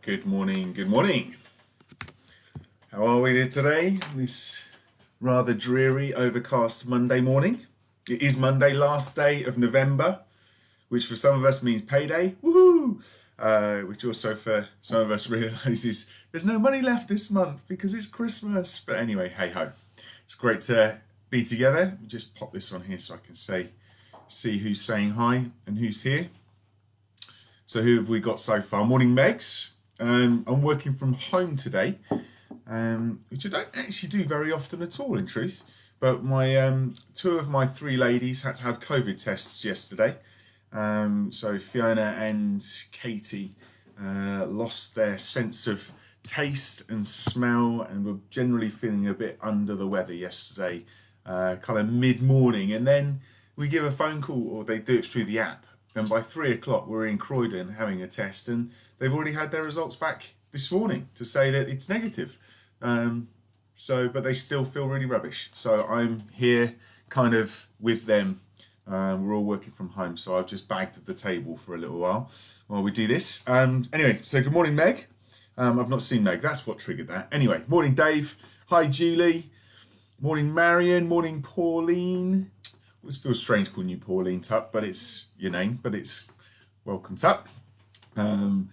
Good morning, good morning. How are we today? This rather dreary, overcast Monday morning. It is Monday, last day of November, which for some of us means payday. Woohoo! Which also for some of us realises there's no money left this month because it's Christmas. But anyway, hey ho. It's great to be together. Let me just pop this on here so I can see who's saying hi and who's here. So who have we got so far? Morning, Megs. I'm working from home today, which I don't actually do very often at all, in truth. But my two of my three ladies had to have COVID tests yesterday. So Fiona and Katie lost their sense of taste and smell and were generally feeling a bit under the weather yesterday, kind of mid-morning. And then we give a phone call, or they do it through the app. And by 3 o'clock, we're in Croydon having a test, and they've already had their results back this morning to say that it's negative. But they still feel really rubbish. So I'm here kind of with them. We're all working from home, so I've just bagged at the table for a little while we do this. Anyway, so good morning, Meg. I've not seen Meg. That's what triggered that. Anyway, morning, Dave. Hi, Julie. Morning, Marion. Morning, Pauline. It feels strange calling you Pauline Tup, but it's your name, but it's welcome Tup. Morning,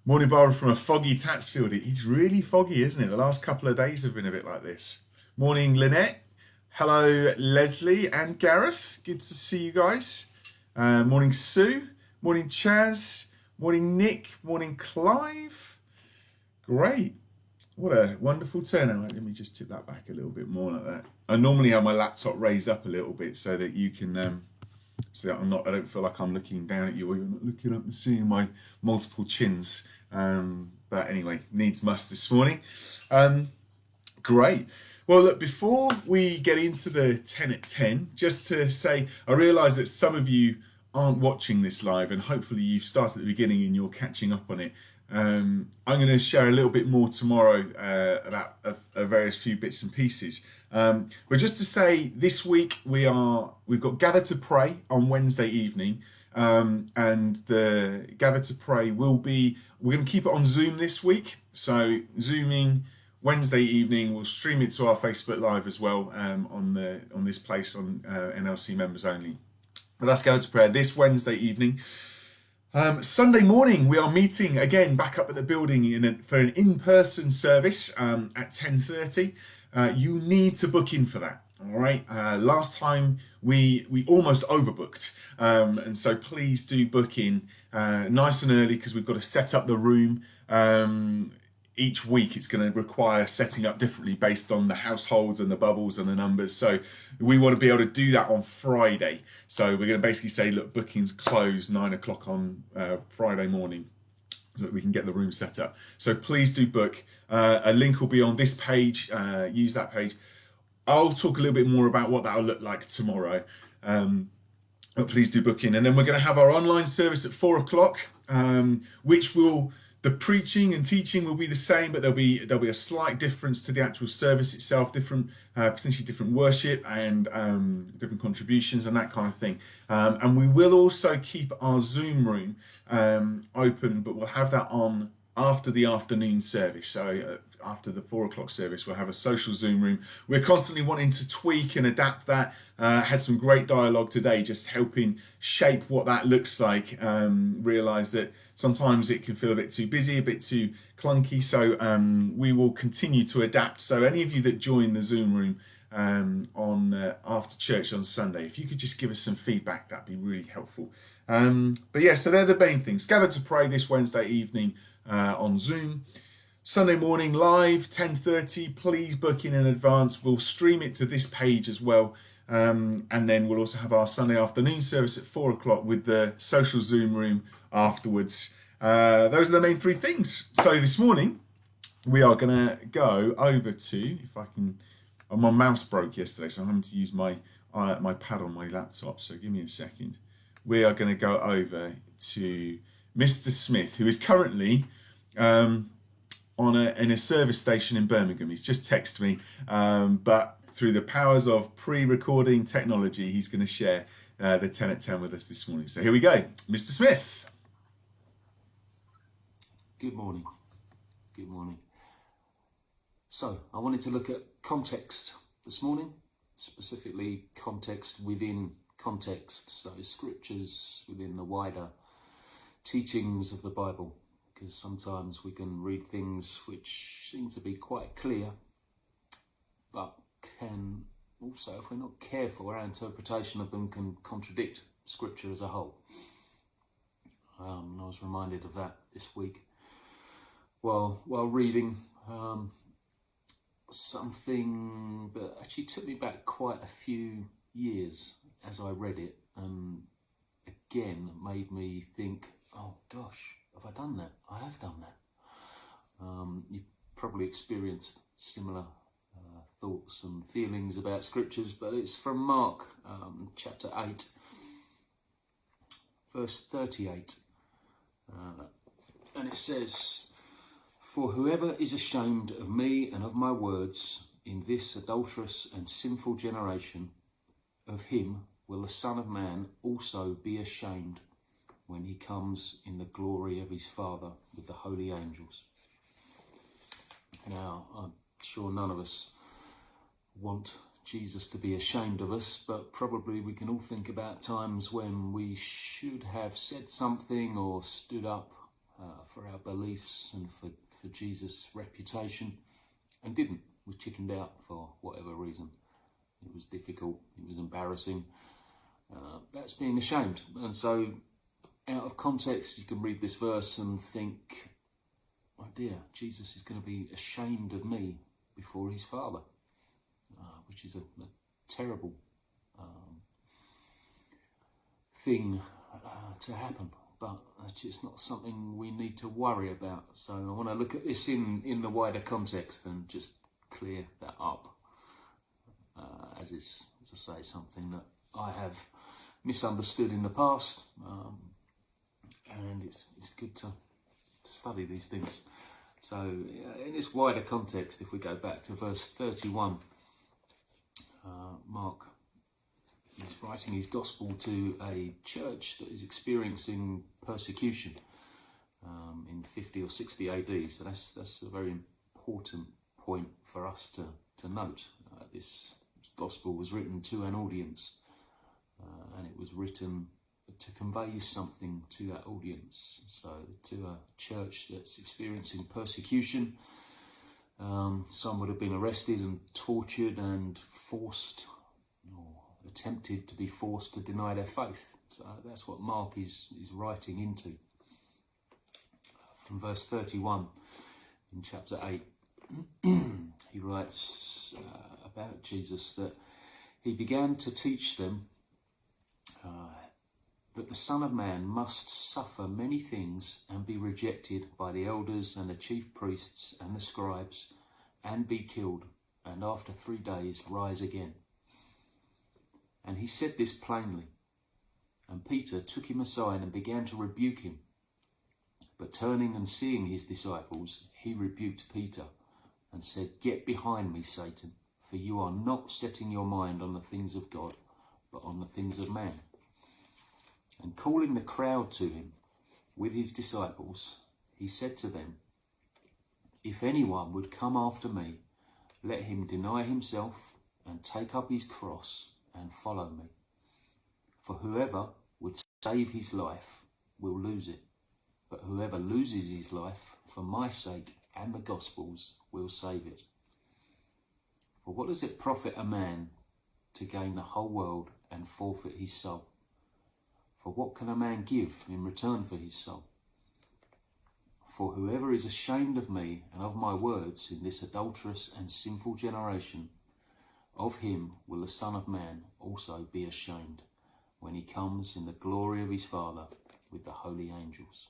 Barbara from a foggy Tatsfield. It's really foggy, isn't it? The last couple of days have been a bit like this. Morning, Lynette. Hello, Leslie and Gareth. Good to see you guys. Morning, Sue. Morning, Chaz. Morning, Nick. Morning, Clive. Great. What a wonderful turnout. Let me just tip that back a little bit more like that. I normally have my laptop raised up a little bit so that you can, so that I don't feel like I'm looking down at you or you're not looking up and seeing my multiple chins. But anyway, needs must this morning. Great. Well, look, before we get into the 10 at 10, just to say, I realise that some of you aren't watching this live and hopefully you've started at the beginning and you're catching up on it. I'm going to share a little bit more tomorrow about various few bits and pieces. But just to say, this week we've got Gather to Pray on Wednesday evening, and the Gather to Pray we're going to keep it on Zoom this week. So Zooming Wednesday evening, we'll stream it to our Facebook Live as well on this place on NLC members only. But that's Gather to Prayer this Wednesday evening. Sunday morning, we are meeting again back up at the building for an in-person service at 10:30. You need to book in for that, all right? Last time we almost overbooked, and so please do book in nice and early because we've got to set up the room. Each week it's going to require setting up differently based on the households and the bubbles and the numbers. So we want to be able to do that on Friday. So we're going to basically say, look, bookings close 9 o'clock on Friday morning so that we can get the room set up. So please do book. A link will be on this page. Use that page. I'll talk a little bit more about what that'll look like tomorrow. But please do book in. And then we're going to have our online service at 4 o'clock, which will... The preaching and teaching will be the same, but there'll be a slight difference to the actual service itself, potentially different worship and different contributions and that kind of thing. And we will also keep our Zoom room open, but we'll have that on after the afternoon service. So after the 4 o'clock service, we'll have a social Zoom room. We're constantly wanting to tweak and adapt that. Had some great dialogue today, just helping shape what that looks like. Realise that sometimes it can feel a bit too busy, a bit too clunky. So we will continue to adapt. So any of you that join the Zoom room on after church on Sunday, if you could just give us some feedback, that'd be really helpful. But yeah, so they're the main things. Gather to Pray this Wednesday evening on Zoom. Sunday morning live, 10:30. Please book in advance. We'll stream it to this page as well. And then we'll also have our Sunday afternoon service at 4 o'clock with the social Zoom room afterwards. Those are the main three things. So this morning, we are going to go over to, if I can, my mouse broke yesterday, so I'm having to use my pad on my laptop. So give me a second. We are going to go over to Mr. Smith, who is currently in a service station in Birmingham. He's just texted me, but through the powers of pre-recording technology, he's going to share the 10 at 10 with us this morning. So here we go, Mr. Smith. Good morning. Good morning. So, I wanted to look at context this morning, specifically context within context, so scriptures within the wider teachings of the Bible, because sometimes we can read things which seem to be quite clear, but can also, if we're not careful, our interpretation of them can contradict scripture as a whole. I was reminded of that this week while reading something that actually took me back quite a few years as I read it, and again made me think, oh gosh, have I done that? I have done that. You've probably experienced similar thoughts and feelings about scriptures, but it's from Mark chapter 8, verse 38. And it says, "For whoever is ashamed of me and of my words in this adulterous and sinful generation, of him will the Son of Man also be ashamed when he comes in the glory of his Father with the holy angels." Now, I'm sure none of us want Jesus to be ashamed of us, but probably we can all think about times when we should have said something or stood up for our beliefs and for Jesus' reputation and didn't. We chickened out for whatever reason. It was difficult, it was embarrassing. That's being ashamed. And so out of context you can read this verse and think, oh dear, Jesus is going to be ashamed of me before his Father, which is a terrible thing to happen. But it's not something we need to worry about. So I want to look at this in the wider context and just clear that up, as I say, something that I have misunderstood in the past, and it's good to study these things. So in this wider context, if we go back to verse 31, Mark is writing his gospel to a church that is experiencing persecution in 50 or 60 AD. So that's a very important point for us to note. This gospel was written to an audience, and it was written to convey something to that audience. So to a church that's experiencing persecution, some would have been arrested and tortured and forced, or attempted to be forced to deny their faith. So that's what Mark is writing into. From verse 31 in chapter 8, he writes about Jesus that he began to teach them that the Son of Man must suffer many things and be rejected by the elders and the chief priests and the scribes, and be killed, and after 3 days rise again. And he said this plainly. And Peter took him aside and began to rebuke him. But turning and seeing his disciples, he rebuked Peter and said, "Get behind me, Satan, for you are not setting your mind on the things of God, but on the things of man." And calling the crowd to him with his disciples, he said to them, "If anyone would come after me, let him deny himself and take up his cross and follow me. For whoever would save his life will lose it, but whoever loses his life for my sake and the gospel's will save it. For what does it profit a man to gain the whole world and forfeit his soul? For what can a man give in return for his soul? For whoever is ashamed of me and of my words in this adulterous and sinful generation, of him will the Son of Man also be ashamed when he comes in the glory of his Father with the holy angels."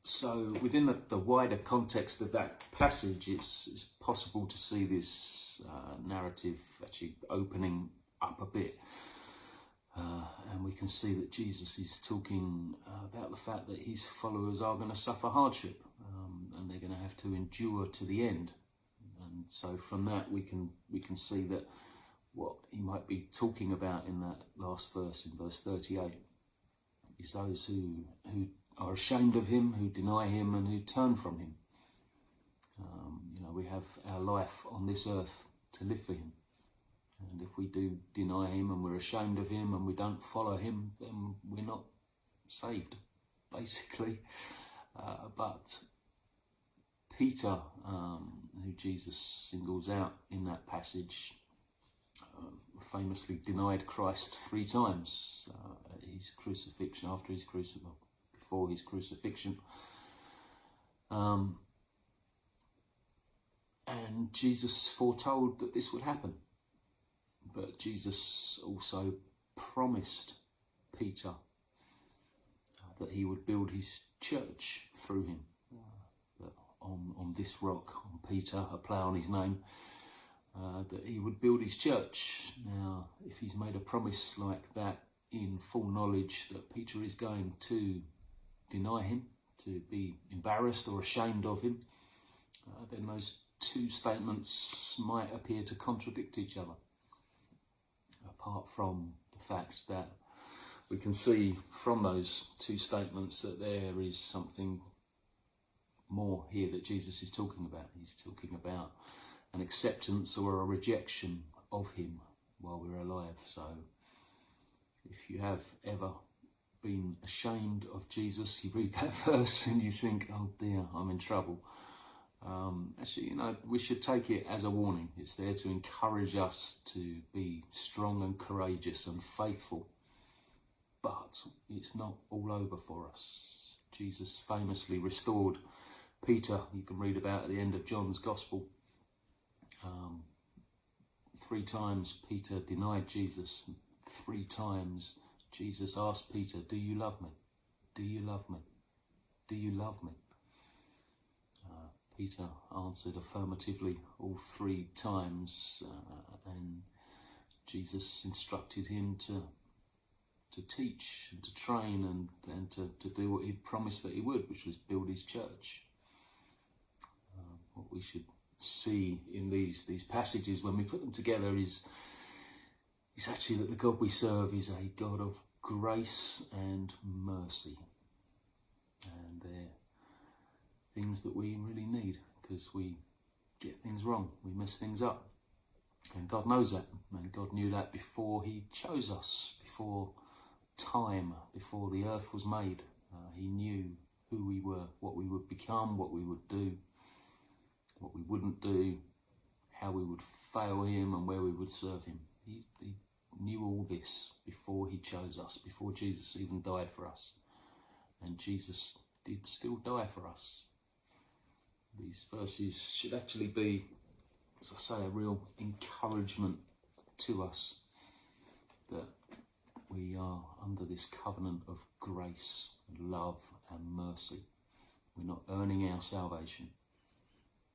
So within the wider context of that passage, it's possible to see this narrative actually opening up a bit. And we can see that Jesus is talking about the fact that his followers are going to suffer hardship, and they're going to have to endure to the end. And so from that we can see that what he might be talking about in that last verse, in verse 38, is those who are ashamed of him, who deny him and who turn from him. We have our life on this earth to live for him. And if we do deny him and we're ashamed of him and we don't follow him, then we're not saved, basically. But Peter, who Jesus singles out in that passage, famously denied Christ 3 times at his crucifixion, before his crucifixion. And Jesus foretold that this would happen. But Jesus also promised Peter that he would build his church through him. That on this rock, on Peter, a plough on his name, that he would build his church. Now, if he's made a promise like that in full knowledge that Peter is going to deny him, to be embarrassed or ashamed of him, then those 2 statements might appear to contradict each other. Apart from the fact that we can see from those 2 statements that there is something more here that Jesus is talking about. He's talking about an acceptance or a rejection of him while we're alive. So if you have ever been ashamed of Jesus, you read that verse and you think, oh dear, I'm in trouble. Actually, we should take it as a warning. It's there to encourage us to be strong and courageous and faithful. But it's not all over for us. Jesus famously restored Peter. You can read about at the end of John's Gospel. 3 times Peter denied Jesus. 3 times Jesus asked Peter, do you love me? Do you love me? Do you love me? Peter answered affirmatively all 3 times, and Jesus instructed him to teach and to train and to do what he'd promised that he would, which was build his church. What we should see in these passages when we put them together is actually that the God we serve is a God of grace and mercy. And they're things that we really need, because we get things wrong, we mess things up, and God knows that, and God knew that before he chose us, before time, before the earth was made. He knew who we were, what we would become, what we would do, what we wouldn't do, how we would fail him and where we would serve him. He knew all this before he chose us, before Jesus even died for us. And Jesus did still die for us. These verses should actually be, as I say, a real encouragement to us that we are under this covenant of grace and love and mercy. We're not earning our salvation.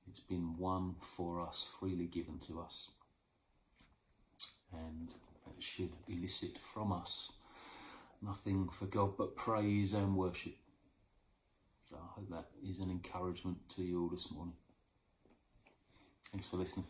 It's been won for us, freely given to us. And it should elicit from us nothing for God but praise and worship. So I hope that is an encouragement to you all this morning. Thanks for listening.